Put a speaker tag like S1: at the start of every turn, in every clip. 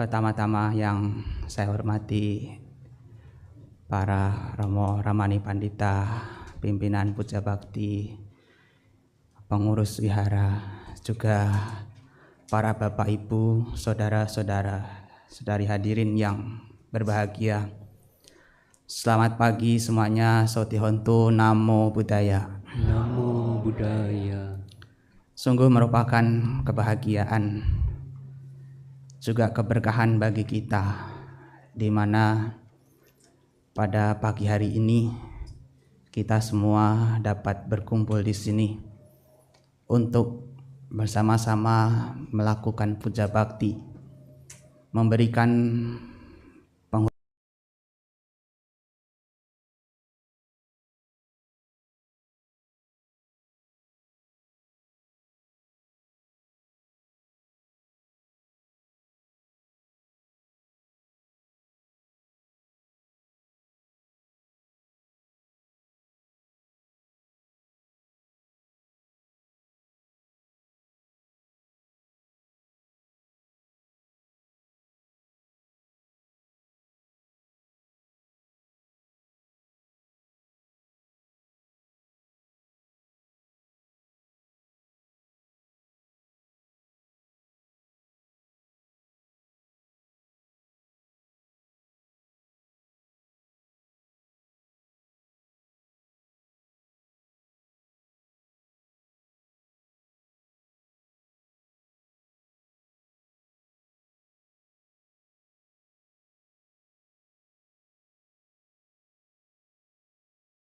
S1: Pertama-tama yang saya hormati para Romo Ramani Pandita, pimpinan Puja Bakti, pengurus wihara, juga para Bapak Ibu, saudara-saudara, saudari hadirin yang berbahagia. Selamat pagi semuanya, Sotihontu, Namo Buddhaya.
S2: Namo Buddhaya.
S1: Sungguh merupakan kebahagiaan, juga keberkahan bagi kita, di mana pada pagi hari ini kita semua dapat berkumpul di sini untuk bersama-sama melakukan puja bakti, memberikan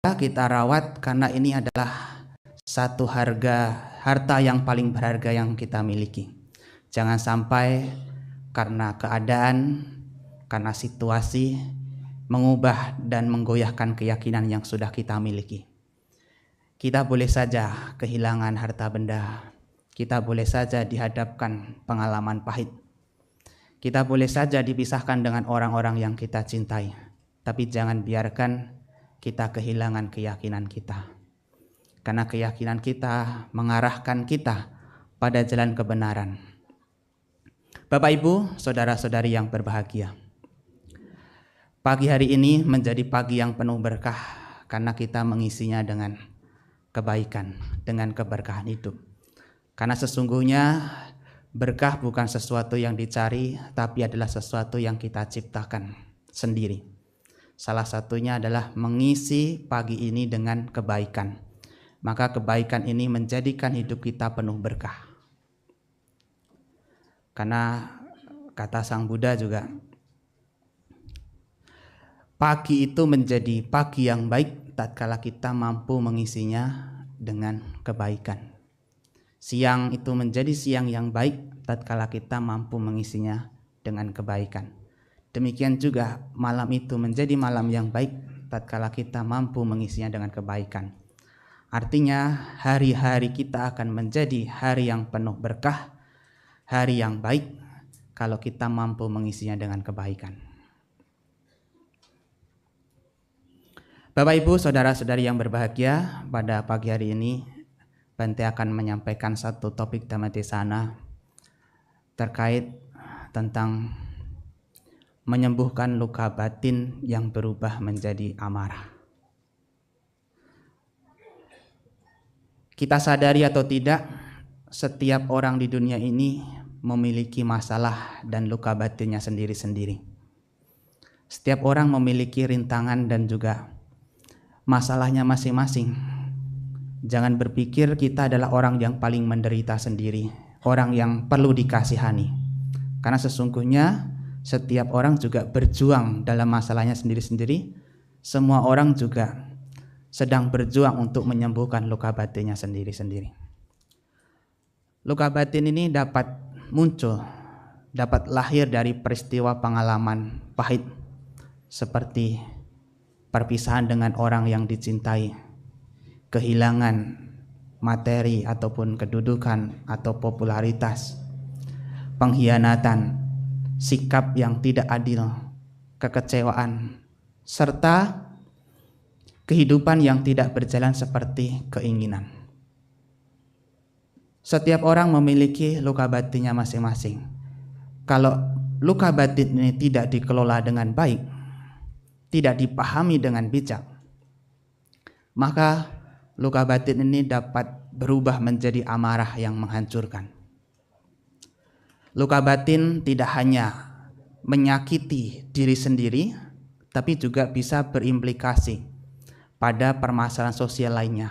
S1: kita rawat, karena ini adalah satu harta yang paling berharga yang kita miliki. Jangan sampai karena keadaan, karena situasi mengubah dan menggoyahkan keyakinan yang sudah kita miliki. Kita boleh saja kehilangan harta benda, kita boleh saja dihadapkan pengalaman pahit, kita boleh saja dipisahkan dengan orang-orang yang kita cintai, tapi jangan biarkan kita kehilangan keyakinan kita, karena keyakinan kita mengarahkan kita pada jalan kebenaran. Bapak Ibu, saudara-saudari yang berbahagia, pagi hari ini menjadi pagi yang penuh berkah karena kita mengisinya dengan kebaikan, dengan keberkahan hidup. Karena sesungguhnya berkah bukan sesuatu yang dicari, tapi adalah sesuatu yang kita ciptakan sendiri. Salah satunya adalah mengisi pagi ini dengan kebaikan. Maka kebaikan ini menjadikan hidup kita penuh berkah. Karena kata Sang Buddha juga, pagi itu menjadi pagi yang baik tatkala kita mampu mengisinya dengan kebaikan. Siang itu menjadi siang yang baik tatkala kita mampu mengisinya dengan kebaikan. Demikian juga malam itu menjadi malam yang baik tatkala kita mampu mengisinya dengan kebaikan. Artinya hari-hari kita akan menjadi hari yang penuh berkah, hari yang baik kalau kita mampu mengisinya dengan kebaikan. Bapak Ibu, saudara-saudari yang berbahagia, pada pagi hari ini Bante akan menyampaikan satu topik Dhammadesana terkait tentang menyembuhkan luka batin yang berubah menjadi amarah. Kita sadari atau tidak, setiap orang di dunia ini memiliki masalah dan luka batinnya sendiri-sendiri. Setiap orang memiliki rintangan dan juga masalahnya masing-masing. Jangan berpikir kita adalah orang yang paling menderita sendiri, orang yang perlu dikasihani. Karena sesungguhnya setiap orang juga berjuang dalam masalahnya sendiri-sendiri. Semua orang juga sedang berjuang untuk menyembuhkan luka batinnya sendiri-sendiri. Luka batin ini dapat muncul, dapat lahir dari peristiwa pengalaman pahit, seperti perpisahan dengan orang yang dicintai, kehilangan materi ataupun kedudukan atau popularitas, pengkhianatan, sikap yang tidak adil, kekecewaan, serta kehidupan yang tidak berjalan seperti keinginan. Setiap orang memiliki luka batinnya masing-masing. Kalau luka batin ini tidak dikelola dengan baik, tidak dipahami dengan bijak, maka luka batin ini dapat berubah menjadi amarah yang menghancurkan. Luka batin tidak hanya menyakiti diri sendiri, tapi juga bisa berimplikasi pada permasalahan sosial lainnya.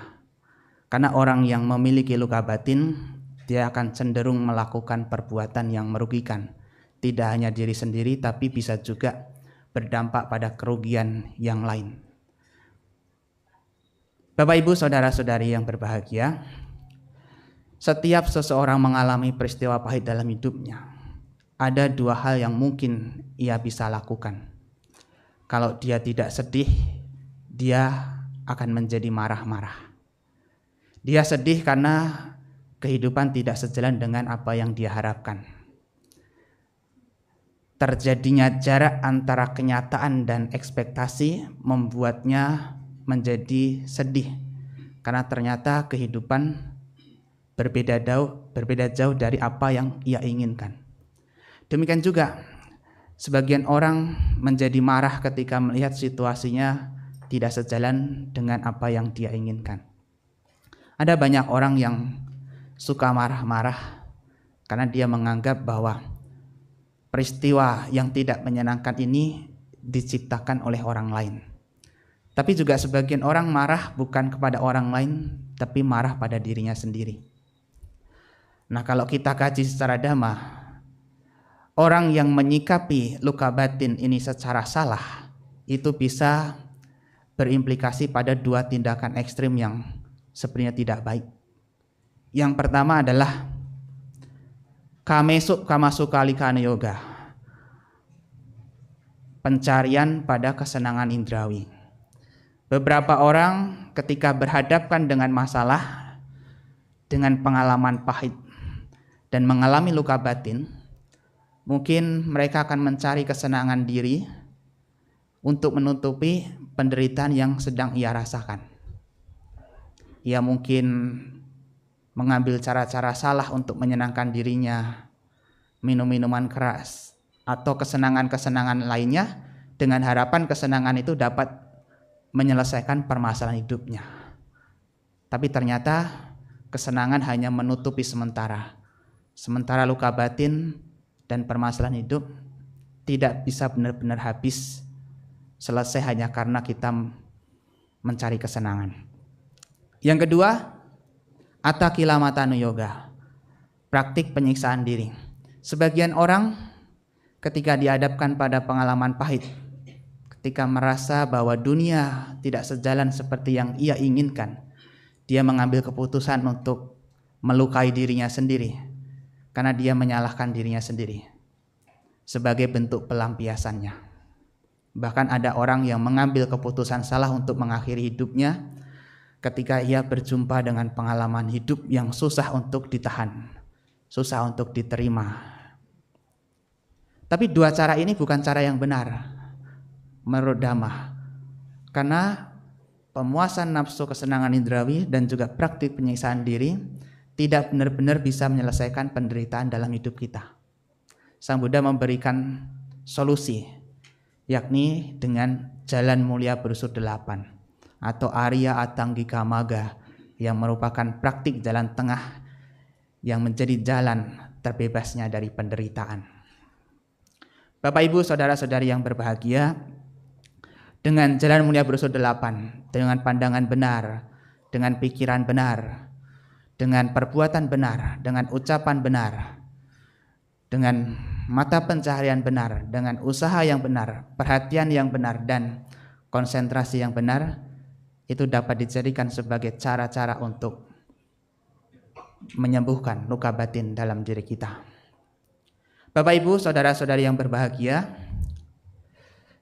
S1: Karena orang yang memiliki luka batin, dia akan cenderung melakukan perbuatan yang merugikan. Tidak hanya diri sendiri, tapi bisa juga berdampak pada kerugian yang lain. Bapak, Ibu, saudara-saudari yang berbahagia, setiap seseorang mengalami peristiwa pahit dalam hidupnya, ada dua hal yang mungkin ia bisa lakukan. Kalau dia tidak sedih, dia akan menjadi marah-marah. Dia sedih karena kehidupan tidak sejalan dengan apa yang dia harapkan. Terjadinya jarak antara kenyataan dan ekspektasi membuatnya menjadi sedih, karena ternyata kehidupan berbeda jauh dari apa yang ia inginkan. Demikian juga sebagian orang menjadi marah ketika melihat situasinya tidak sejalan dengan apa yang dia inginkan. Ada banyak orang yang suka marah-marah karena dia menganggap bahwa peristiwa yang tidak menyenangkan ini diciptakan oleh orang lain. Tapi juga sebagian orang marah bukan kepada orang lain, tapi marah pada dirinya sendiri. Nah, kalau kita kaji secara dhamma, orang yang menyikapi luka batin ini secara salah, itu bisa berimplikasi pada dua tindakan ekstrim yang sebenarnya tidak baik. Yang pertama adalah kamesu kamasukalikana yoga, pencarian pada kesenangan indrawi. Beberapa orang ketika berhadapan dengan masalah, dengan pengalaman pahit dan mengalami luka batin, mungkin mereka akan mencari kesenangan diri untuk menutupi penderitaan yang sedang ia rasakan. Ia mungkin mengambil cara-cara salah untuk menyenangkan dirinya, minum minuman keras, atau kesenangan-kesenangan lainnya dengan harapan kesenangan itu dapat menyelesaikan permasalahan hidupnya. Tapi ternyata kesenangan hanya menutupi sementara luka batin dan permasalahan hidup tidak bisa benar-benar habis selesai hanya karena kita mencari kesenangan. Yang kedua, atakilamatanu yoga, praktik penyiksaan diri. Sebagian orang ketika dihadapkan pada pengalaman pahit, ketika merasa bahwa dunia tidak sejalan seperti yang ia inginkan, dia mengambil keputusan untuk melukai dirinya sendiri karena dia menyalahkan dirinya sendiri sebagai bentuk pelampiasannya. Bahkan ada orang yang mengambil keputusan salah untuk mengakhiri hidupnya ketika ia berjumpa dengan pengalaman hidup yang susah untuk ditahan, susah untuk diterima. Tapi dua cara ini bukan cara yang benar menurut Dhamma, karena pemuasan nafsu kesenangan indrawi dan juga praktik penyiksaan diri tidak benar-benar bisa menyelesaikan penderitaan dalam hidup kita. Sang Buddha memberikan solusi, yakni dengan jalan mulia berunsur 8 atau Arya Atanggika Magga, yang merupakan praktik jalan tengah yang menjadi jalan terbebasnya dari penderitaan. Bapak, Ibu, saudara-saudari yang berbahagia, dengan jalan mulia berunsur 8, dengan pandangan benar, dengan pikiran benar, dengan perbuatan benar, dengan ucapan benar, dengan mata pencaharian benar, dengan usaha yang benar, perhatian yang benar, dan konsentrasi yang benar, itu dapat dijadikan sebagai cara-cara untuk menyembuhkan luka batin dalam diri kita. Bapak, Ibu, saudara-saudari yang berbahagia,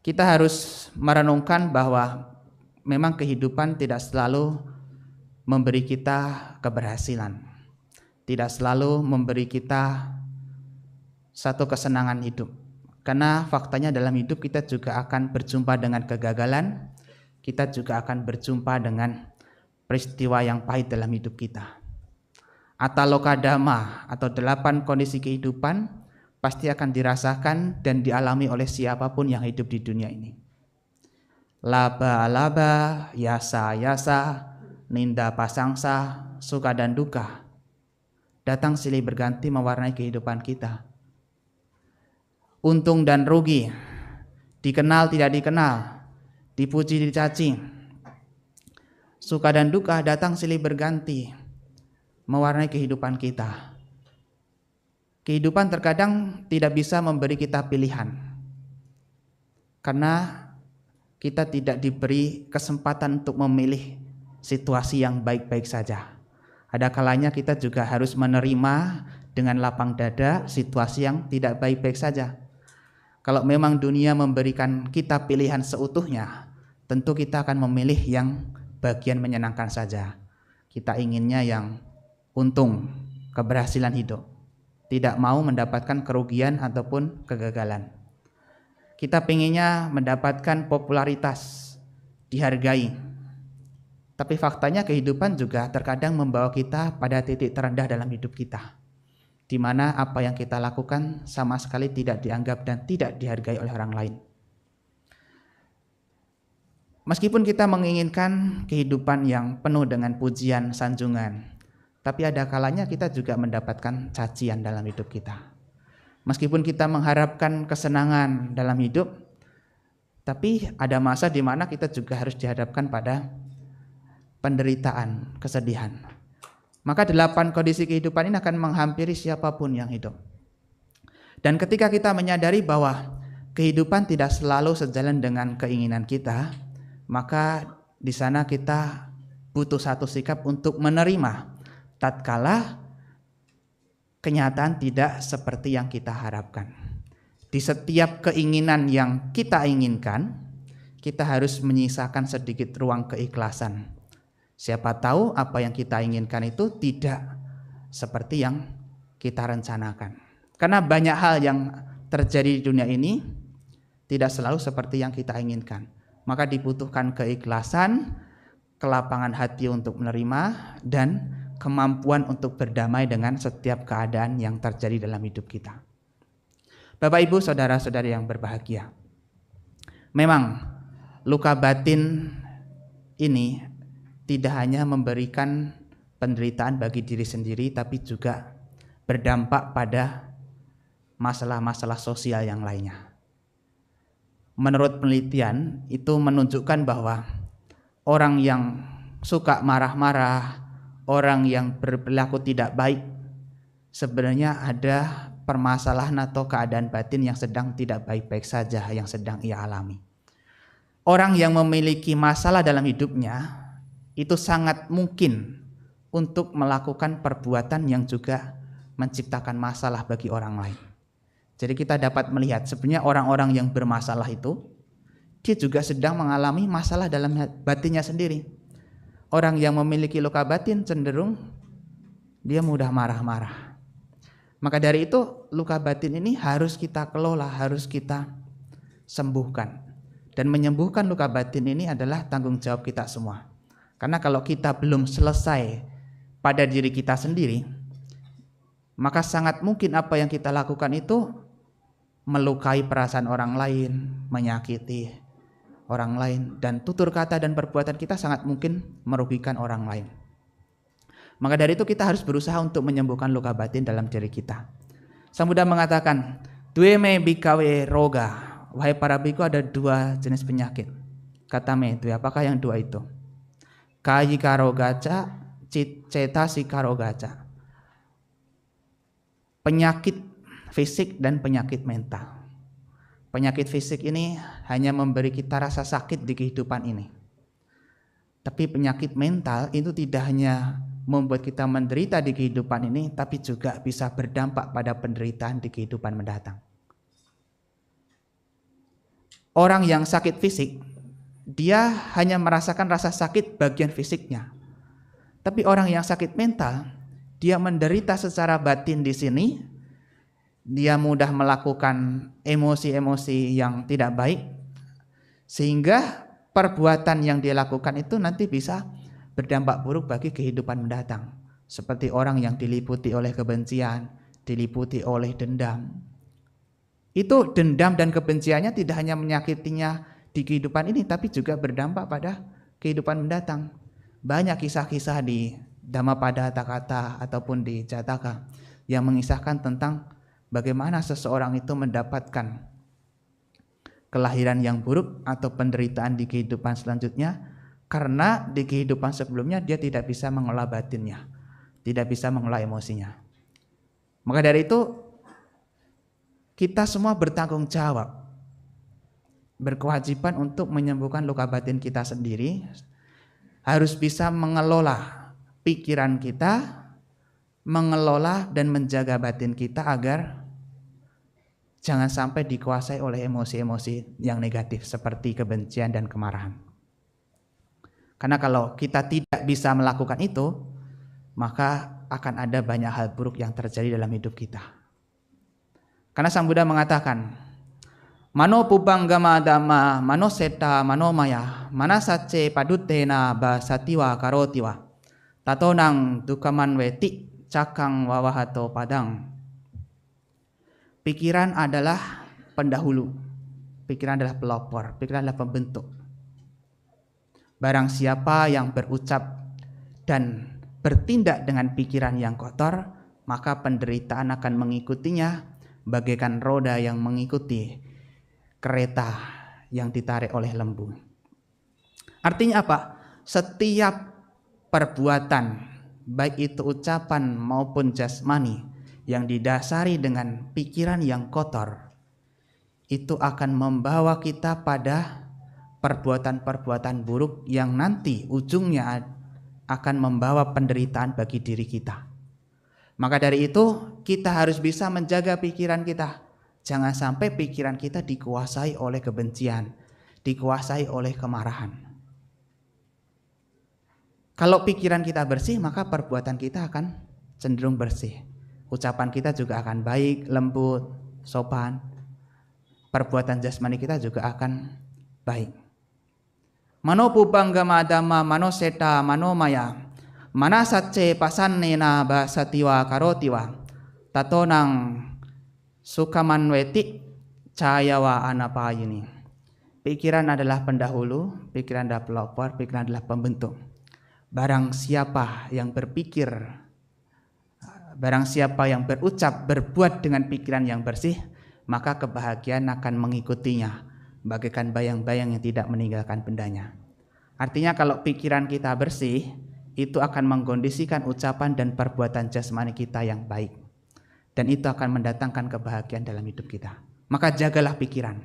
S1: kita harus merenungkan bahwa memang kehidupan tidak selalu memberi kita keberhasilan, tidak selalu memberi kita satu kesenangan hidup. Karena faktanya dalam hidup kita juga akan berjumpa dengan kegagalan, kita juga akan berjumpa dengan peristiwa yang pahit dalam hidup kita. Ataloka Dhamma atau 8 kondisi kehidupan pasti akan dirasakan dan dialami oleh siapapun yang hidup di dunia ini. Laba-laba, yasa-yasa, ninda pasangsa, suka dan duka datang silih berganti mewarnai kehidupan kita. Untung dan rugi, dikenal tidak dikenal, dipuji dicaci, suka dan duka datang silih berganti mewarnai kehidupan kita. Kehidupan terkadang tidak bisa memberi kita pilihan karena kita tidak diberi kesempatan untuk memilih situasi yang baik-baik saja. Ada kalanya kita juga harus menerima dengan lapang dada situasi yang tidak baik-baik saja. Kalau memang dunia memberikan kita pilihan seutuhnya, tentu kita akan memilih yang bagian menyenangkan saja. Kita inginnya yang untung, keberhasilan hidup. Tidak mau mendapatkan kerugian ataupun kegagalan. Kita pengennya mendapatkan popularitas, dihargai. Tapi faktanya kehidupan juga terkadang membawa kita pada titik terendah dalam hidup kita, di mana apa yang kita lakukan sama sekali tidak dianggap dan tidak dihargai oleh orang lain. Meskipun kita menginginkan kehidupan yang penuh dengan pujian, sanjungan, tapi ada kalanya kita juga mendapatkan cacian dalam hidup kita. Meskipun kita mengharapkan kesenangan dalam hidup, tapi ada masa di mana kita juga harus dihadapkan pada penderitaan, kesedihan. Maka 8 kondisi kehidupan ini akan menghampiri siapapun yang hidup. Dan ketika kita menyadari bahwa kehidupan tidak selalu sejalan dengan keinginan kita, maka di sana kita butuh satu sikap untuk menerima tatkala kenyataan tidak seperti yang kita harapkan. Di setiap keinginan yang kita inginkan, kita harus menyisakan sedikit ruang keikhlasan. Siapa tahu apa yang kita inginkan itu tidak seperti yang kita rencanakan. Karena banyak hal yang terjadi di dunia ini tidak selalu seperti yang kita inginkan. Maka dibutuhkan keikhlasan, kelapangan hati untuk menerima, dan kemampuan untuk berdamai dengan setiap keadaan yang terjadi dalam hidup kita. Bapak, Ibu, saudara-saudari yang berbahagia, memang luka batin ini tidak hanya memberikan penderitaan bagi diri sendiri, tapi juga berdampak pada masalah-masalah sosial yang lainnya. Menurut penelitian itu menunjukkan bahwa orang yang suka marah-marah, orang yang berperilaku tidak baik, sebenarnya ada permasalahan atau keadaan batin yang sedang tidak baik-baik saja yang sedang ia alami. Orang yang memiliki masalah dalam hidupnya itu sangat mungkin untuk melakukan perbuatan yang juga menciptakan masalah bagi orang lain. Jadi kita dapat melihat sebenarnya orang-orang yang bermasalah itu, dia juga sedang mengalami masalah dalam batinnya sendiri. Orang yang memiliki luka batin cenderung dia mudah marah-marah. Maka dari itu luka batin ini harus kita kelola, harus kita sembuhkan. Dan menyembuhkan luka batin ini adalah tanggung jawab kita semua. Karena kalau kita belum selesai pada diri kita sendiri, maka sangat mungkin apa yang kita lakukan itu melukai perasaan orang lain, menyakiti orang lain, dan tutur kata dan perbuatan kita sangat mungkin merugikan orang lain. Maka dari itu kita harus berusaha untuk menyembuhkan luka batin dalam diri kita. Sang Buddha mengatakan, "Due me bikawe roga." Wahai para biku, ada 2 jenis penyakit. Kata me, itu apakah yang 2 itu? Kayika rogaca, cetasika rogaca. Penyakit fisik dan penyakit mental. Penyakit fisik ini hanya memberi kita rasa sakit di kehidupan ini. Tapi penyakit mental itu tidak hanya membuat kita menderita di kehidupan ini, tapi juga bisa berdampak pada penderitaan di kehidupan mendatang. Orang yang sakit fisik, dia hanya merasakan rasa sakit bagian fisiknya. Tapi orang yang sakit mental, dia menderita secara batin di sini. Dia mudah melakukan emosi-emosi yang tidak baik, sehingga perbuatan yang dia lakukan itu nanti bisa berdampak buruk bagi kehidupan mendatang. Seperti orang yang diliputi oleh kebencian, diliputi oleh dendam, Itu dendam dan kebenciannya tidak hanya menyakitinya di kehidupan ini, tapi juga berdampak pada kehidupan mendatang. Banyak kisah-kisah di Dhammapada Takata ataupun di Jataka yang mengisahkan tentang bagaimana seseorang itu mendapatkan kelahiran yang buruk atau penderitaan di kehidupan selanjutnya karena di kehidupan sebelumnya dia tidak bisa mengelola batinnya, tidak bisa mengelola emosinya. Maka dari itu kita semua bertanggung jawab, berkewajiban untuk menyembuhkan luka batin kita sendiri, harus bisa mengelola pikiran kita, mengelola dan menjaga batin kita agar jangan sampai dikuasai oleh emosi-emosi yang negatif seperti kebencian dan kemarahan. Karena kalau kita tidak bisa melakukan itu, maka akan ada banyak hal buruk yang terjadi dalam hidup kita. Karena Sang Buddha mengatakan, Mano pubanggama dhamma mano seta mano maya manasacce paduttena basatiwa karotiwa tatonang dukaman weti cakang wawahato padang. Pikiran adalah pendahulu, pikiran adalah pelopor, pikiran adalah pembentuk. Barang siapa yang berucap dan bertindak dengan pikiran yang kotor, maka penderitaan akan mengikutinya bagaikan roda yang mengikuti kereta yang ditarik oleh lembu. Artinya apa? Setiap perbuatan, baik itu ucapan maupun jasmani, yang didasari dengan pikiran yang kotor, itu akan membawa kita pada perbuatan-perbuatan buruk yang nanti ujungnya akan membawa penderitaan bagi diri kita. Maka dari itu kita harus bisa menjaga pikiran kita. Jangan sampai pikiran kita dikuasai oleh kebencian, dikuasai oleh kemarahan. Kalau pikiran kita bersih, maka perbuatan kita akan cenderung bersih. Ucapan kita juga akan baik, lembut, sopan. Perbuatan jasmani kita juga akan baik. Mano pubanggama dhamma mano seta mano maya manasacce pasannena basatiwa karotiwa tatonang sukamanweti cayawa anapayini. Pikiran adalah pendahulu, pikiran adalah pelopor, pikiran adalah pembentuk. Barang siapa yang berpikir, barang siapa yang berucap, berbuat dengan pikiran yang bersih, maka kebahagiaan akan mengikutinya, bagaikan bayang-bayang yang tidak meninggalkan bendanya. Artinya kalau pikiran kita bersih, itu akan mengkondisikan ucapan dan perbuatan jasmani kita yang baik. Dan itu akan mendatangkan kebahagiaan dalam hidup kita. Maka jagalah pikiran.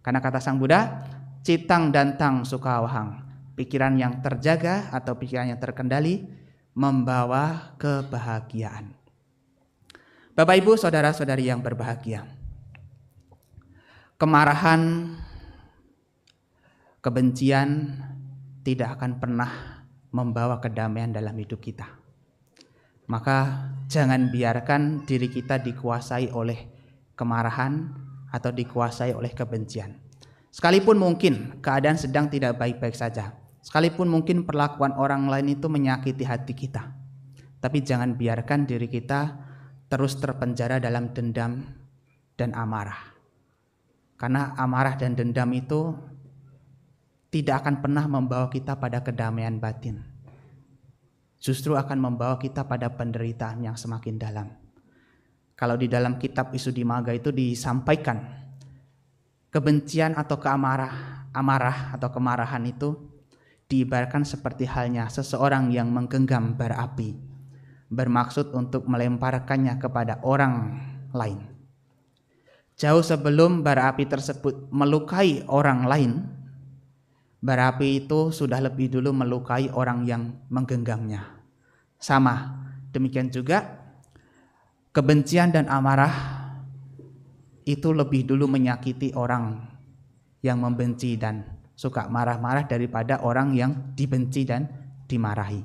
S1: Karena kata Sang Buddha, citang dantang sukawahang. Pikiran yang terjaga atau pikiran yang terkendali membawa kebahagiaan. Bapak Ibu, saudara-saudari yang berbahagia. Kemarahan, kebencian tidak akan pernah membawa kedamaian dalam hidup kita. Maka jangan biarkan diri kita dikuasai oleh kemarahan atau dikuasai oleh kebencian. Sekalipun mungkin keadaan sedang tidak baik-baik saja, sekalipun mungkin perlakuan orang lain itu menyakiti hati kita, tapi jangan biarkan diri kita terus terpenjara dalam dendam dan amarah. Karena amarah dan dendam itu tidak akan pernah membawa kita pada kedamaian batin. Justru akan membawa kita pada penderitaan yang semakin dalam. Kalau di dalam kitab Visuddhimagga itu disampaikan, kebencian atau amarah atau kemarahan itu diibaratkan seperti halnya seseorang yang menggenggam bara api, bermaksud untuk melemparkannya kepada orang lain. Jauh sebelum bara api tersebut melukai orang lain, bara api itu sudah lebih dulu melukai orang yang menggenggamnya. Sama, demikian juga kebencian dan amarah itu lebih dulu menyakiti orang yang membenci dan suka marah-marah daripada orang yang dibenci dan dimarahi.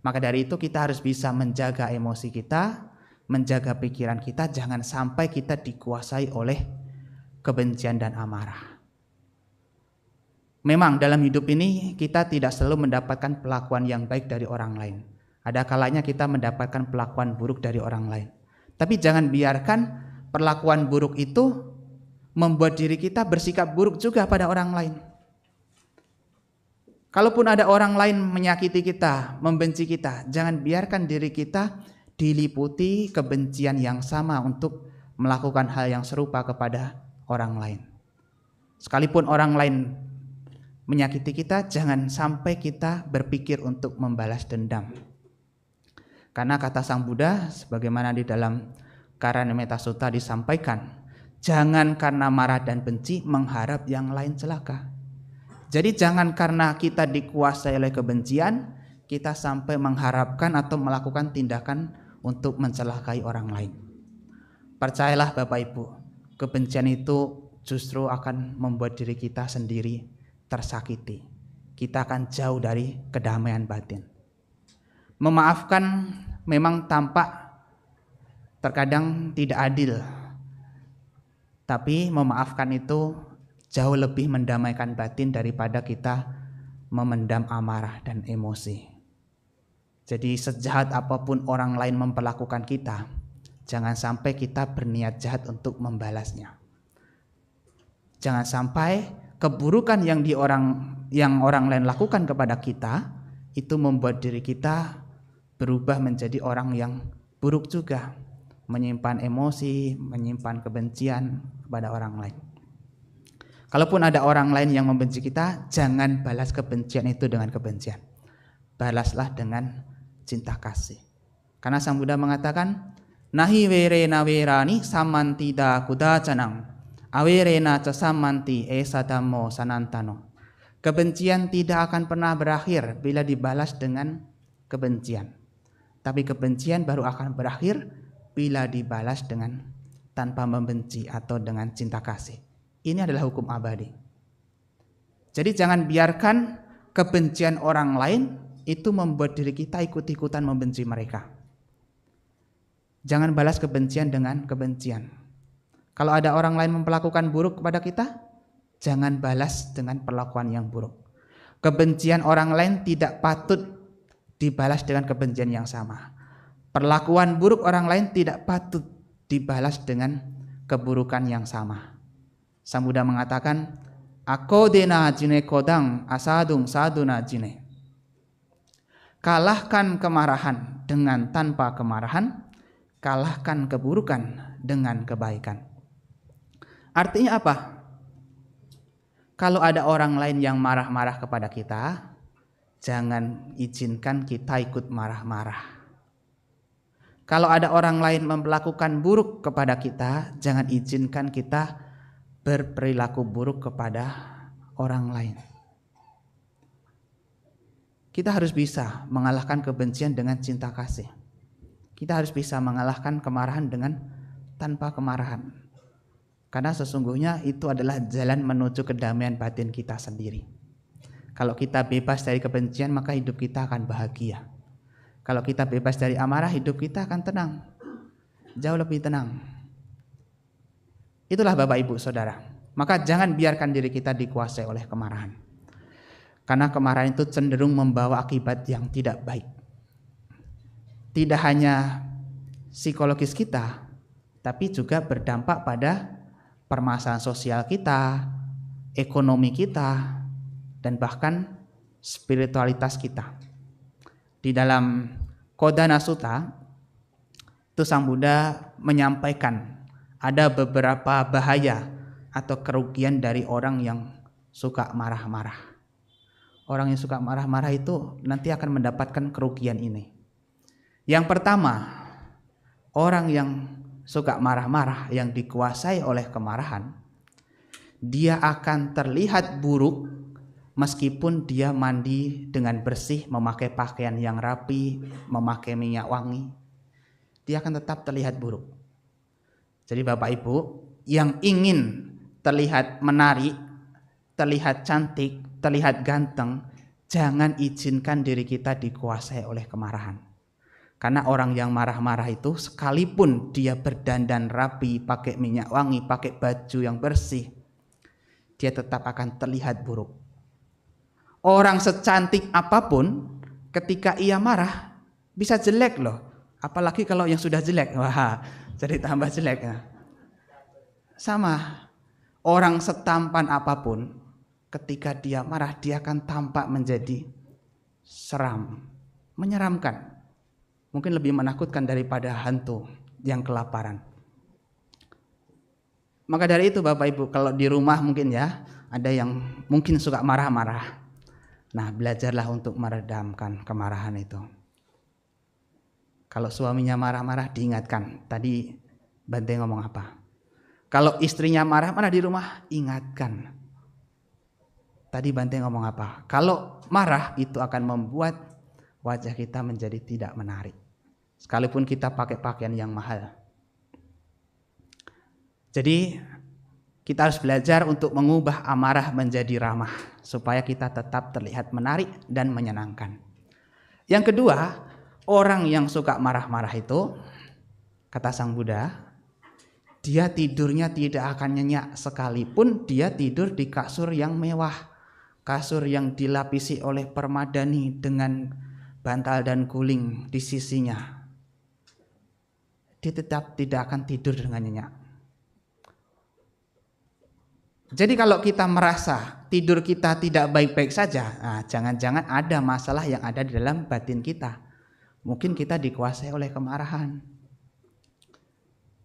S1: Maka dari itu kita harus bisa menjaga emosi kita, menjaga pikiran kita, jangan sampai kita dikuasai oleh kebencian dan amarah. Memang dalam hidup ini kita tidak selalu mendapatkan perlakuan yang baik dari orang lain. Ada kalanya kita mendapatkan perlakuan buruk dari orang lain. Tapi jangan biarkan perlakuan buruk itu membuat diri kita bersikap buruk juga pada orang lain. Kalaupun ada orang lain menyakiti kita, membenci kita, jangan biarkan diri kita diliputi kebencian yang sama untuk melakukan hal yang serupa kepada orang lain. Sekalipun orang lain menyakiti kita, jangan sampai kita berpikir untuk membalas dendam. Karena kata Sang Buddha, sebagaimana di dalam Karanimetta Sutta disampaikan, jangan karena marah dan benci mengharap yang lain celaka. Jadi jangan karena kita dikuasai oleh kebencian, kita sampai mengharapkan atau melakukan tindakan untuk mencelakai orang lain. Percayalah Bapak Ibu, kebencian itu justru akan membuat diri kita sendiri tersakiti. Kita akan jauh dari kedamaian batin. Memaafkan memang tampak terkadang tidak adil, tapi memaafkan itu jauh lebih mendamaikan batin daripada kita memendam amarah dan emosi. Jadi sejahat apapun orang lain memperlakukan kita, jangan sampai kita berniat jahat untuk membalasnya. Jangan sampai keburukan yang orang lain lakukan kepada kita itu membuat diri kita berubah menjadi orang yang buruk juga, menyimpan emosi, menyimpan kebencian kepada orang lain. Kalaupun ada orang lain yang membenci kita, jangan balas kebencian itu dengan kebencian. Balaslah dengan cinta kasih. Karena Sang Buddha mengatakan, nahi werena werani samantida kudacanang, awerena casamanti esadamo sanantano. Kebencian tidak akan pernah berakhir bila dibalas dengan kebencian. Tapi kebencian baru akan berakhir bila dibalas dengan tanpa membenci atau dengan cinta kasih. Ini adalah hukum abadi. Jadi jangan biarkan kebencian orang lain itu membuat diri kita ikut-ikutan membenci mereka. Jangan balas kebencian dengan kebencian. Kalau ada orang lain memperlakukan buruk kepada kita, jangan balas dengan perlakuan yang buruk. Kebencian orang lain tidak patut dibalas dengan kebencian yang sama. Perlakuan buruk orang lain tidak patut dibalas dengan keburukan yang sama. Sang Buddha mengatakan, akodena jine kodang asadung saduna jine. Kalahkan kemarahan dengan tanpa kemarahan, kalahkan keburukan dengan kebaikan. Artinya apa? Kalau ada orang lain yang marah-marah kepada kita, jangan izinkan kita ikut marah-marah. Kalau ada orang lain memperlakukan buruk kepada kita, jangan izinkan kita berperilaku buruk kepada orang lain. Kita harus bisa mengalahkan kebencian dengan cinta kasih. Kita harus bisa mengalahkan kemarahan dengan tanpa kemarahan. Karena sesungguhnya itu adalah jalan menuju kedamaian batin kita sendiri. Kalau kita bebas dari kebencian, maka hidup kita akan bahagia. Kalau kita bebas dari amarah, hidup kita akan tenang. Jauh lebih tenang. Itulah Bapak Ibu Saudara. Maka jangan biarkan diri kita dikuasai oleh kemarahan. Karena kemarahan itu cenderung membawa akibat yang tidak baik. Tidak hanya psikologis kita, tapi juga berdampak pada permasalahan sosial kita, ekonomi kita, dan bahkan spiritualitas kita. Di dalam Kodana Sutta, itu Sang Buddha menyampaikan ada beberapa bahaya atau kerugian dari orang yang suka marah-marah. Orang yang suka marah-marah itu nanti akan mendapatkan kerugian ini. Yang pertama, orang yang suka marah-marah, yang dikuasai oleh kemarahan, dia akan terlihat buruk meskipun dia mandi dengan bersih, memakai pakaian yang rapi, memakai minyak wangi. Dia akan tetap terlihat buruk. Jadi Bapak Ibu, yang ingin terlihat menarik, terlihat cantik, terlihat ganteng, jangan izinkan diri kita dikuasai oleh kemarahan. Karena orang yang marah-marah itu sekalipun dia berdandan rapi, pakai minyak wangi, pakai baju yang bersih, dia tetap akan terlihat buruk. Orang secantik apapun ketika ia marah bisa jelek loh. Apalagi kalau yang sudah jelek, wah jadi tambah jelek. Sama. Orang setampan apapun, ketika dia marah, dia akan tampak menjadi seram, menyeramkan. Mungkin lebih menakutkan daripada hantu yang kelaparan. Maka dari itu Bapak Ibu, kalau di rumah mungkin ya, ada yang mungkin suka marah-marah. Nah, belajarlah untuk meredamkan kemarahan itu. Kalau suaminya marah-marah, diingatkan. Tadi Bante ngomong apa? Kalau istrinya marah-marah di rumah, ingatkan. Tadi Bante ngomong apa? Kalau marah itu akan membuat wajah kita menjadi tidak menarik. Sekalipun kita pakai pakaian yang mahal. Jadi kita harus belajar untuk mengubah amarah menjadi ramah supaya kita tetap terlihat menarik dan menyenangkan. Yang kedua, orang yang suka marah-marah itu, kata Sang Buddha, dia tidurnya tidak akan nyenyak sekalipun dia tidur di kasur yang mewah, kasur yang dilapisi oleh permadani dengan bantal dan guling di sisinya. Dia tetap tidak akan tidur dengan nyenyak. Jadi kalau kita merasa tidur kita tidak baik-baik saja, nah, jangan-jangan ada masalah yang ada di dalam batin kita. Mungkin kita dikuasai oleh kemarahan.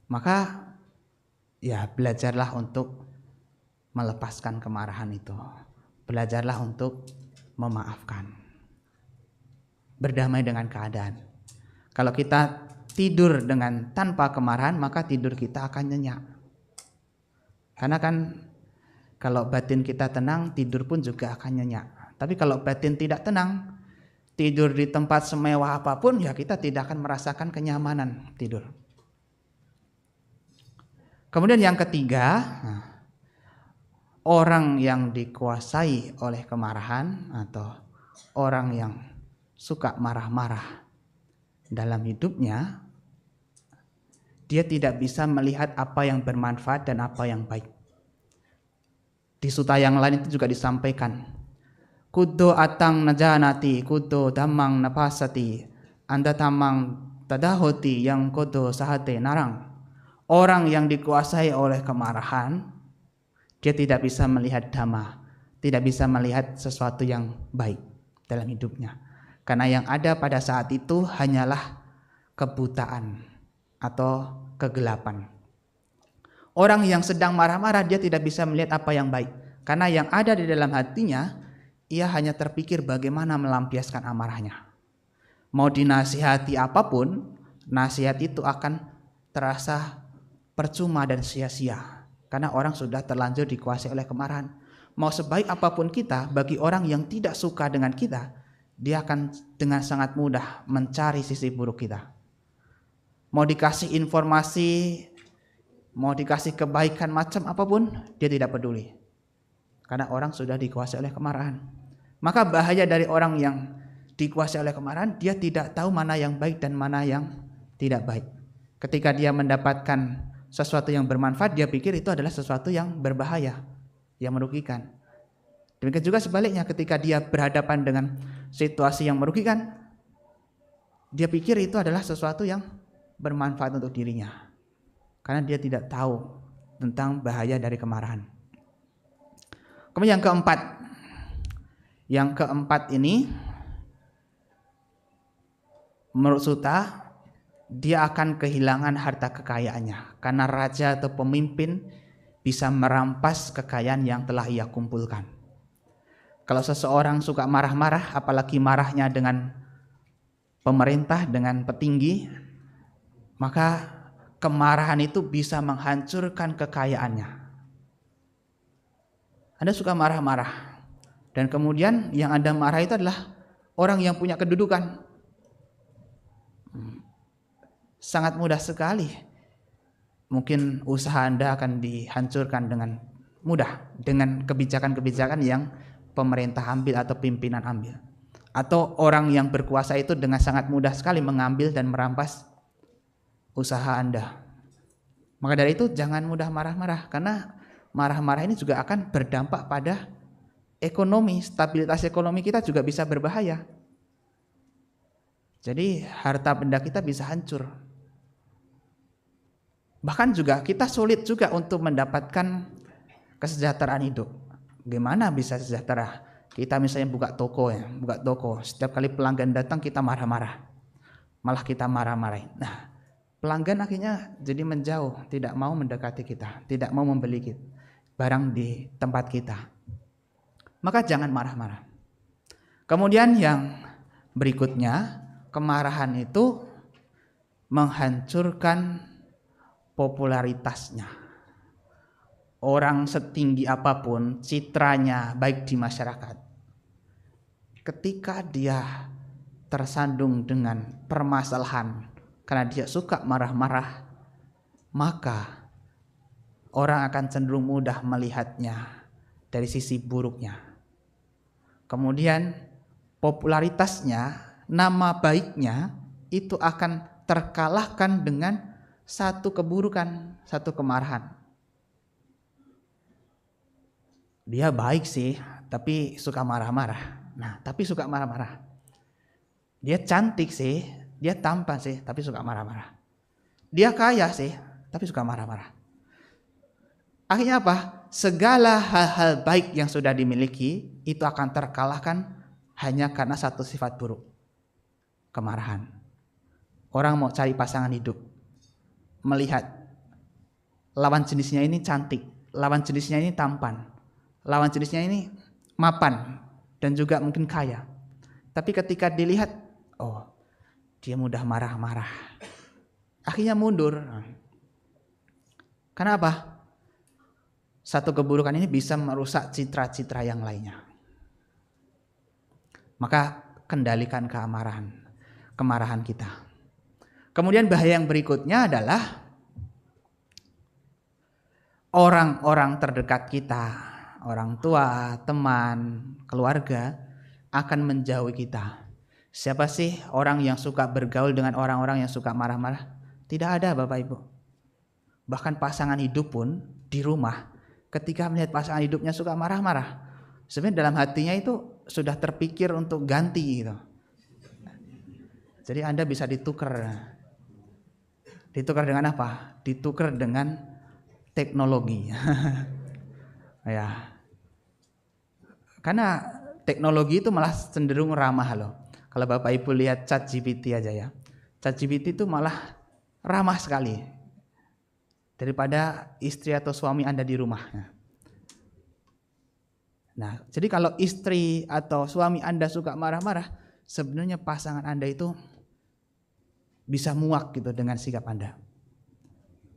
S1: Maka ya belajarlah untuk melepaskan kemarahan itu. Belajarlah untuk memaafkan. Berdamai dengan keadaan. Kalau kita tidur dengan tanpa kemarahan, maka tidur kita akan nyenyak. Karena kan kalau batin kita tenang, tidur pun juga akan nyenyak. Tapi kalau batin tidak tenang, tidur di tempat semewah apapun, ya kita tidak akan merasakan kenyamanan tidur. Kemudian yang ketiga, orang yang dikuasai oleh kemarahan atau orang yang suka marah-marah dalam hidupnya, dia tidak bisa melihat apa yang bermanfaat dan apa yang baik. Di suta yang lain itu juga disampaikan, kudo atang najanati, kudo dhammang napasati, anda tamang tadahoti yang kudo sahate narang. Orang yang dikuasai oleh kemarahan, dia tidak bisa melihat dhamma, tidak bisa melihat sesuatu yang baik dalam hidupnya. Karena yang ada pada saat itu hanyalah kebutaan atau kegelapan. Orang yang sedang marah-marah, dia tidak bisa melihat apa yang baik. Karena yang ada di dalam hatinya, ia hanya terpikir bagaimana melampiaskan amarahnya. Mau dinasihati apapun, nasihat itu akan terasa percuma dan sia-sia. Karena orang sudah terlanjur dikuasai oleh kemarahan. Mau sebaik apapun kita, bagi orang yang tidak suka dengan kita, dia akan dengan sangat mudah mencari sisi buruk kita. Mau dikasih informasi, mau dikasih kebaikan macam apapun, dia tidak peduli. Karena orang sudah dikuasai oleh kemarahan. Maka bahaya dari orang yang dikuasai oleh kemarahan, dia tidak tahu mana yang baik dan mana yang tidak baik. Ketika dia mendapatkan sesuatu yang bermanfaat, dia pikir itu adalah sesuatu yang berbahaya, yang merugikan. Demikian juga sebaliknya, ketika dia berhadapan dengan situasi yang merugikan, dia pikir itu adalah sesuatu yang bermanfaat untuk dirinya. Karena dia tidak tahu tentang bahaya dari kemarahan. Kemudian yang keempat ini, menurut Sutta, dia akan kehilangan harta kekayaannya. Karena raja atau pemimpin bisa merampas kekayaan yang telah ia kumpulkan. Kalau seseorang suka marah-marah, apalagi marahnya dengan pemerintah, dengan petinggi, maka kemarahan itu bisa menghancurkan kekayaannya. Anda suka marah-marah, dan kemudian yang Anda marah itu adalah orang yang punya kedudukan. Sangat mudah sekali. Mungkin usaha Anda akan dihancurkan dengan mudah dengan kebijakan-kebijakan yang pemerintah ambil atau pimpinan ambil. Atau orang yang berkuasa itu dengan sangat mudah sekali mengambil dan merampas usaha Anda. Maka dari itu jangan mudah marah-marah, karena marah-marah ini juga akan berdampak pada ekonomi. Stabilitas ekonomi kita juga bisa berbahaya. Jadi harta benda kita bisa hancur. Bahkan juga kita sulit juga untuk mendapatkan kesejahteraan hidup. Gimana bisa sejahtera? Kita misalnya buka toko, setiap kali pelanggan datang kita marah-marah, malah kita marah-marahin. Nah, pelanggan akhirnya jadi menjauh, tidak mau mendekati kita, tidak mau membeli barang di tempat kita. Maka jangan marah-marah. Kemudian yang berikutnya, kemarahan itu menghancurkan popularitasnya. Orang setinggi apapun citranya baik di masyarakat, ketika dia tersandung dengan permasalahan karena dia suka marah-marah, maka orang akan cenderung mudah melihatnya dari sisi buruknya. Kemudian popularitasnya, nama baiknya itu akan terkalahkan dengan satu keburukan, satu kemarahan. Dia baik sih, tapi suka marah-marah. Nah, tapi suka marah-marah. Dia cantik sih, dia tampan sih, tapi suka marah-marah. Dia kaya sih, tapi suka marah-marah. Akhirnya apa? Segala hal-hal baik yang sudah dimiliki itu akan terkalahkan hanya karena satu sifat buruk, kemarahan. Orang mau cari pasangan hidup, melihat lawan jenisnya ini cantik, lawan jenisnya ini tampan, lawan jenisnya ini mapan dan juga mungkin kaya. Tapi ketika dilihat, oh, dia mudah marah-marah, akhirnya mundur. Karena apa? Satu keburukan ini bisa merusak citra-citra yang lainnya. Maka kendalikan kemarahan kita. Kemudian bahaya yang berikutnya adalah orang-orang terdekat kita, orang tua, teman, keluarga akan menjauhi kita. Siapa sih orang yang suka bergaul dengan orang-orang yang suka marah-marah? Tidak ada, Bapak Ibu. Bahkan pasangan hidup pun di rumah, ketika melihat pasangan hidupnya suka marah-marah, sebenarnya dalam hatinya itu sudah terpikir untuk ganti gitu. Jadi Anda bisa ditukar. Ditukar dengan apa? Ditukar dengan teknologi. Ya. Karena teknologi itu malah cenderung ramah loh. Kalau Bapak Ibu lihat ChatGPT aja ya. ChatGPT itu malah ramah sekali daripada istri atau suami Anda di rumah. Nah, jadi kalau istri atau suami Anda suka marah-marah, sebenarnya pasangan Anda itu bisa muak gitu dengan sikap Anda.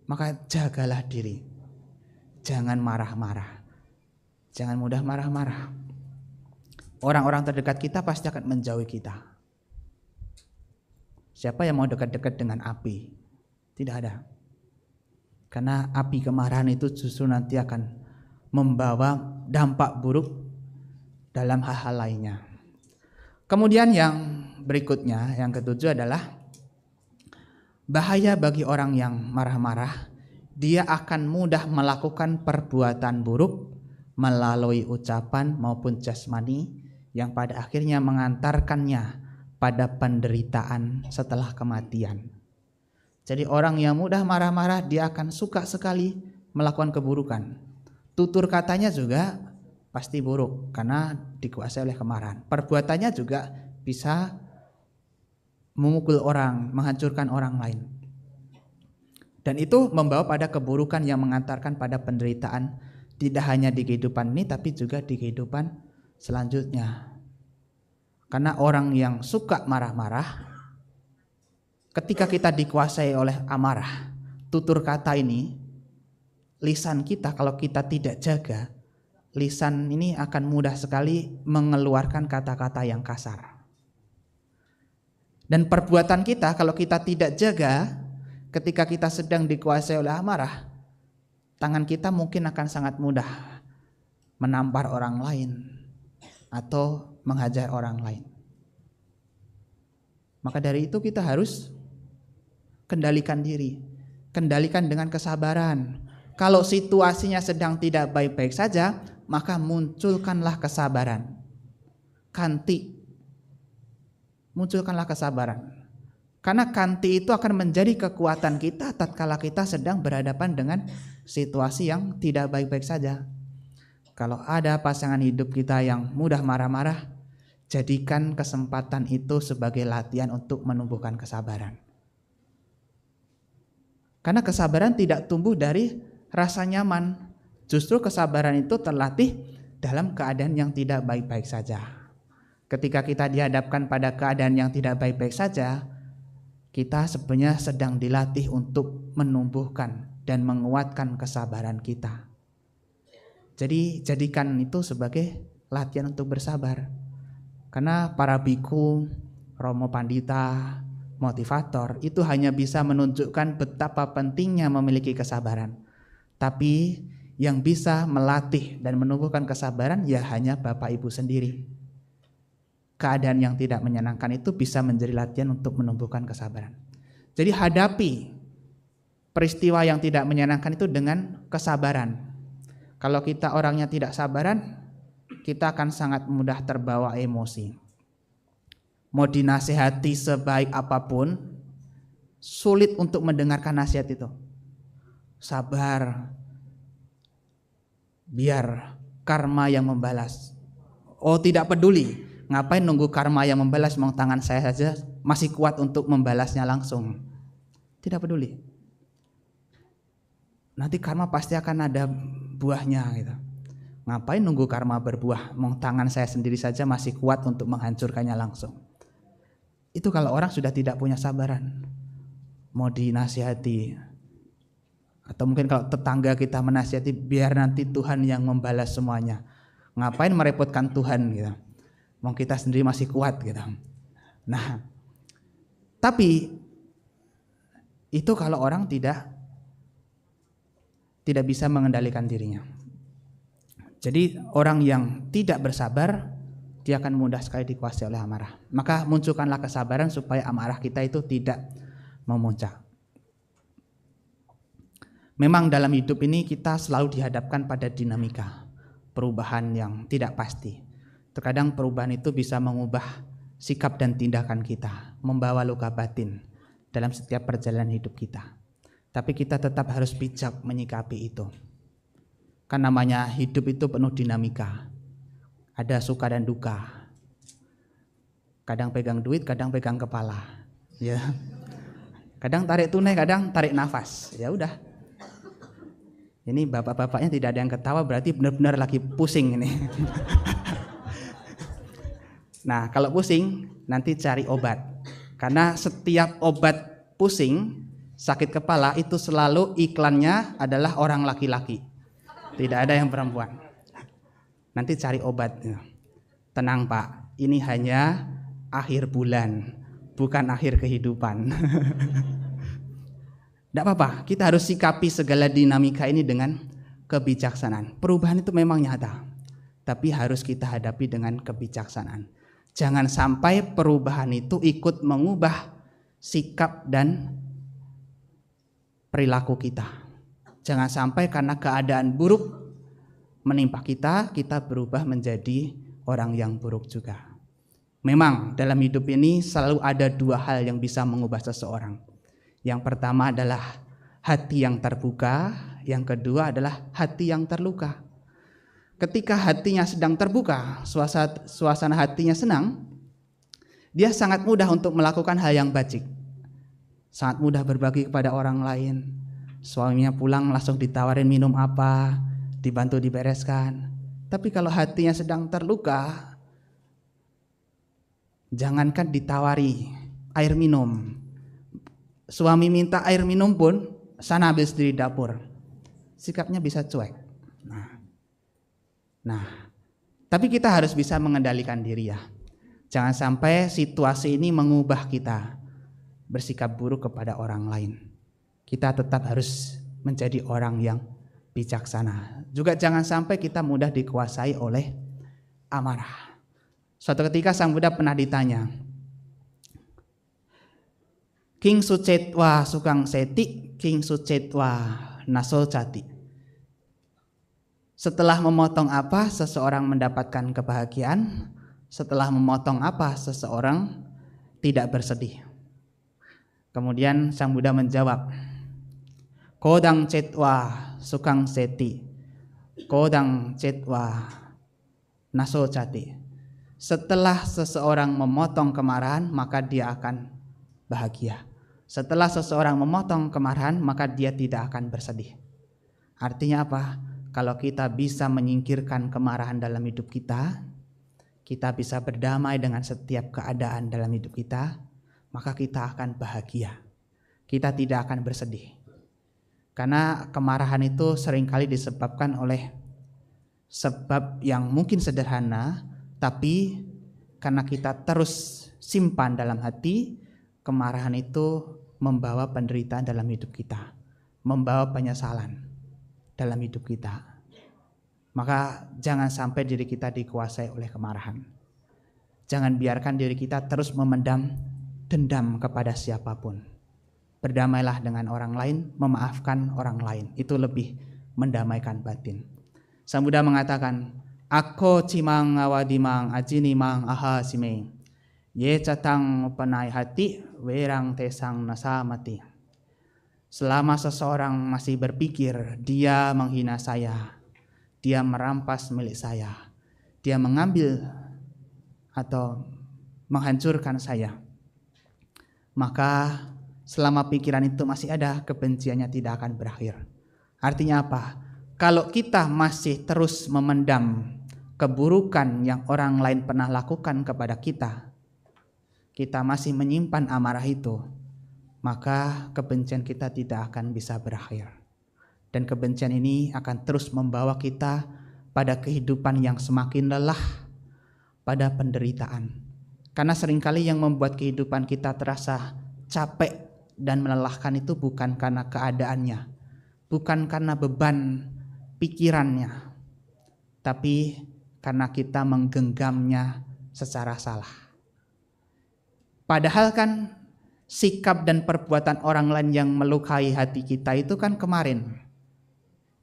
S1: Maka jagalah diri. Jangan marah-marah. Jangan mudah marah-marah. Orang-orang terdekat kita pasti akan menjauhi kita. Siapa yang mau dekat-dekat dengan api? Tidak ada. Karena api kemarahan itu justru nanti akan membawa dampak buruk dalam hal-hal lainnya. Kemudian yang berikutnya, yang ketujuh adalah bahaya bagi orang yang marah-marah. Dia akan mudah melakukan perbuatan buruk melalui ucapan maupun jasmani yang pada akhirnya mengantarkannya pada penderitaan setelah kematian. Jadi orang yang mudah marah-marah dia akan suka sekali melakukan keburukan. Tutur katanya juga pasti buruk karena dikuasai oleh kemarahan. Perbuatannya juga bisa memukul orang, menghancurkan orang lain. Dan itu membawa pada keburukan yang mengantarkan pada penderitaan tidak hanya di kehidupan ini tapi juga di kehidupan selanjutnya. Karena orang yang suka marah-marah, ketika kita dikuasai oleh amarah, tutur kata ini, lisan kita kalau kita tidak jaga, lisan ini akan mudah sekali mengeluarkan kata-kata yang kasar. Dan perbuatan kita kalau kita tidak jaga, ketika kita sedang dikuasai oleh amarah, tangan kita mungkin akan sangat mudah menampar orang lain atau menghajar orang lain. Maka dari itu kita harus kendalikan diri, kendalikan dengan kesabaran. Kalau situasinya sedang tidak baik-baik saja, maka munculkanlah kesabaran. Kanti, munculkanlah kesabaran. Karena kanti itu akan menjadi kekuatan kita tatkala kita sedang berhadapan dengan situasi yang tidak baik-baik saja. Kalau ada pasangan hidup kita yang mudah marah-marah, jadikan kesempatan itu sebagai latihan untuk menumbuhkan kesabaran. Karena kesabaran tidak tumbuh dari rasa nyaman. Justru kesabaran itu terlatih dalam keadaan yang tidak baik-baik saja. Ketika kita dihadapkan pada keadaan yang tidak baik-baik saja, kita sebenarnya sedang dilatih untuk menumbuhkan dan menguatkan kesabaran kita. Jadi jadikan itu sebagai latihan untuk bersabar. Karena para biku, romo pandita, motivator itu hanya bisa menunjukkan betapa pentingnya memiliki kesabaran. Tapi yang bisa melatih dan menumbuhkan kesabaran ya hanya Bapak Ibu sendiri. Keadaan yang tidak menyenangkan itu bisa menjadi latihan untuk menumbuhkan kesabaran. Jadi hadapi peristiwa yang tidak menyenangkan itu dengan kesabaran. Kalau kita orangnya tidak sabaran, kita akan sangat mudah terbawa emosi. Mau dinasihati sebaik apapun, sulit untuk mendengarkan nasihat itu. Sabar, biar karma yang membalas. Oh, tidak peduli, ngapain nunggu karma yang membalas, mau tangan saya saja masih kuat untuk membalasnya langsung. Tidak peduli. Nanti karma pasti akan ada buahnya gitu. Ngapain nunggu karma berbuah, mau tangan saya sendiri saja masih kuat untuk menghancurkannya langsung. Itu kalau orang sudah tidak punya sabaran, mau dinasihati, atau mungkin kalau tetangga kita menasihati, biar nanti Tuhan yang membalas semuanya. Ngapain merepotkan Tuhan gitu, mau kita sendiri masih kuat gitu. Nah, tapi itu kalau orang tidak bisa mengendalikan dirinya. Jadi orang yang tidak bersabar, dia akan mudah sekali dikuasai oleh amarah. Maka munculkanlah kesabaran supaya amarah kita itu tidak memuncak. Memang dalam hidup ini kita selalu dihadapkan pada dinamika, perubahan yang tidak pasti. Terkadang perubahan itu bisa mengubah sikap dan tindakan kita, membawa luka batin dalam setiap perjalanan hidup kita. Tapi kita tetap harus bijak menyikapi itu. Kan namanya hidup itu penuh dinamika. Ada suka dan duka. Kadang pegang duit, kadang pegang kepala. Ya. Kadang tarik tunai, kadang tarik nafas. Ya udah. Ini bapak-bapaknya tidak ada yang ketawa, berarti benar-benar lagi pusing ini. Nah, kalau pusing nanti cari obat. Karena setiap obat pusing, sakit kepala itu selalu iklannya adalah orang laki-laki. Tidak ada yang perempuan. Nanti cari obat. Tenang Pak, ini hanya akhir bulan, bukan akhir kehidupan. Tidak apa-apa, kita harus sikapi segala dinamika ini dengan kebijaksanaan. Perubahan itu memang nyata, tapi harus kita hadapi dengan kebijaksanaan. Jangan sampai perubahan itu ikut mengubah sikap dan perilaku kita. Jangan sampai karena keadaan buruk menimpa kita, kita berubah menjadi orang yang buruk juga. Memang dalam hidup ini selalu ada dua hal yang bisa mengubah seseorang. Yang pertama adalah hati yang terbuka, yang kedua adalah hati yang terluka. Ketika hatinya sedang terbuka, suasana hatinya senang, dia sangat mudah untuk melakukan hal yang bajik. Sangat mudah berbagi kepada orang lain. Suaminya pulang langsung ditawarin minum apa, dibantu dibereskan. Tapi kalau hatinya sedang terluka, jangankan ditawari air minum, suami minta air minum pun sana habis di dapur, sikapnya bisa cuek. Nah, tapi kita harus bisa mengendalikan diri ya. Jangan sampai situasi ini mengubah kita bersikap buruk kepada orang lain. Kita tetap harus menjadi orang yang bijaksana. Juga jangan sampai kita mudah dikuasai oleh amarah. Suatu ketika Sang Buddha pernah ditanya, King sucetwa sukang seti, King sucetwa naso cati. Setelah memotong apa seseorang mendapatkan kebahagiaan, setelah memotong apa seseorang tidak bersedih. Kemudian Sang Buddha menjawab, Kodang cetwa sukang seti, kodang cetwa naso cati. Setelah seseorang memotong kemarahan, maka dia akan bahagia. Setelah seseorang memotong kemarahan, maka dia tidak akan bersedih. Artinya apa? Kalau kita bisa menyingkirkan kemarahan dalam hidup kita bisa berdamai dengan setiap keadaan dalam hidup kita, maka kita akan bahagia. Kita tidak akan bersedih. Karena kemarahan itu seringkali disebabkan oleh sebab yang mungkin sederhana, tapi karena kita terus simpan dalam hati, kemarahan itu membawa penderitaan dalam hidup kita, membawa penyesalan dalam hidup kita. Maka jangan sampai diri kita dikuasai oleh kemarahan. Jangan biarkan diri kita terus memendam dendam kepada siapapun. Berdamailah dengan orang lain, memaafkan orang lain. Itu lebih mendamaikan batin. Sang Buddha mengatakan, Ako cimang awadimang ajini mang aha simeng. Ye catang panai hati werang tesang nasa mati. Selama seseorang masih berpikir dia menghina saya, dia merampas milik saya, dia mengambil atau menghancurkan saya, maka selama pikiran itu masih ada, kebenciannya tidak akan berakhir. Artinya apa? Kalau kita masih terus memendam keburukan yang orang lain pernah lakukan kepada kita masih menyimpan amarah itu, maka kebencian kita tidak akan bisa berakhir. Dan kebencian ini akan terus membawa kita pada kehidupan yang semakin lelah, pada penderitaan. Karena seringkali yang membuat kehidupan kita terasa capek dan melelahkan itu bukan karena keadaannya, bukan karena beban pikirannya, tapi karena kita menggenggamnya secara salah. Padahal kan sikap dan perbuatan orang lain yang melukai hati kita itu kan kemarin.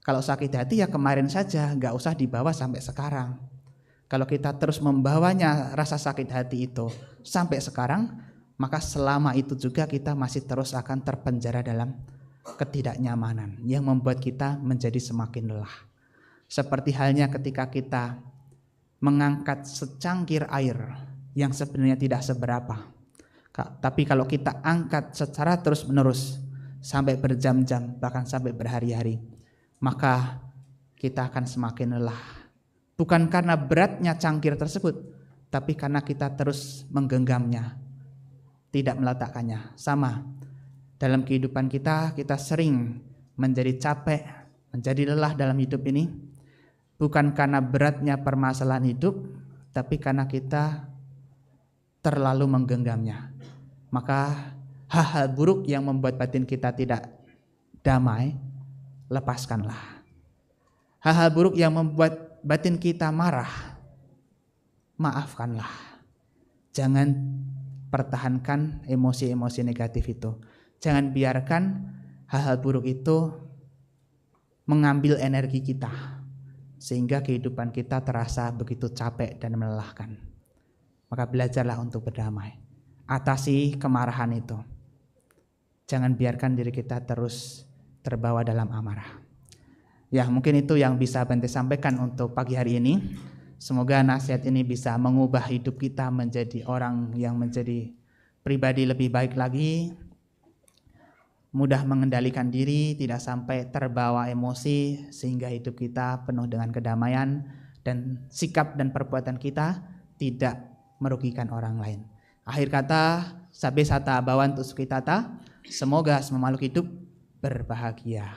S1: Kalau sakit hati ya kemarin saja, gak usah dibawa sampai sekarang. Kalau kita terus membawanya rasa sakit hati itu sampai sekarang, maka selama itu juga kita masih terus akan terpenjara dalam ketidaknyamanan yang membuat kita menjadi semakin lelah. Seperti halnya ketika kita mengangkat secangkir air yang sebenarnya tidak seberapa, tapi kalau kita angkat secara terus menerus sampai berjam-jam bahkan sampai berhari-hari, maka kita akan semakin lelah. Bukan karena beratnya cangkir tersebut, tapi karena kita terus menggenggamnya, tidak meletakkannya. Sama dalam kehidupan kita sering menjadi capek, menjadi lelah dalam hidup ini, bukan karena beratnya permasalahan hidup, tapi karena kita terlalu menggenggamnya. Maka hal-hal buruk yang membuat batin kita tidak damai, lepaskanlah. Hal-hal buruk yang membuat batin kita marah, maafkanlah. Jangan pertahankan emosi-emosi negatif itu. Jangan biarkan hal-hal buruk itu mengambil energi kita, sehingga kehidupan kita terasa begitu capek dan melelahkan. Maka belajarlah untuk berdamai. Atasi kemarahan itu. Jangan biarkan diri kita terus terbawa dalam amarah. Ya, mungkin itu yang bisa Bante sampaikan untuk pagi hari ini. Semoga nasihat ini bisa mengubah hidup kita menjadi orang yang menjadi pribadi lebih baik lagi, mudah mengendalikan diri, tidak sampai terbawa emosi, sehingga hidup kita penuh dengan kedamaian dan sikap dan perbuatan kita tidak merugikan orang lain. Akhir kata, sabe sata bawantu sukitata, semoga semua makhluk hidup berbahagia.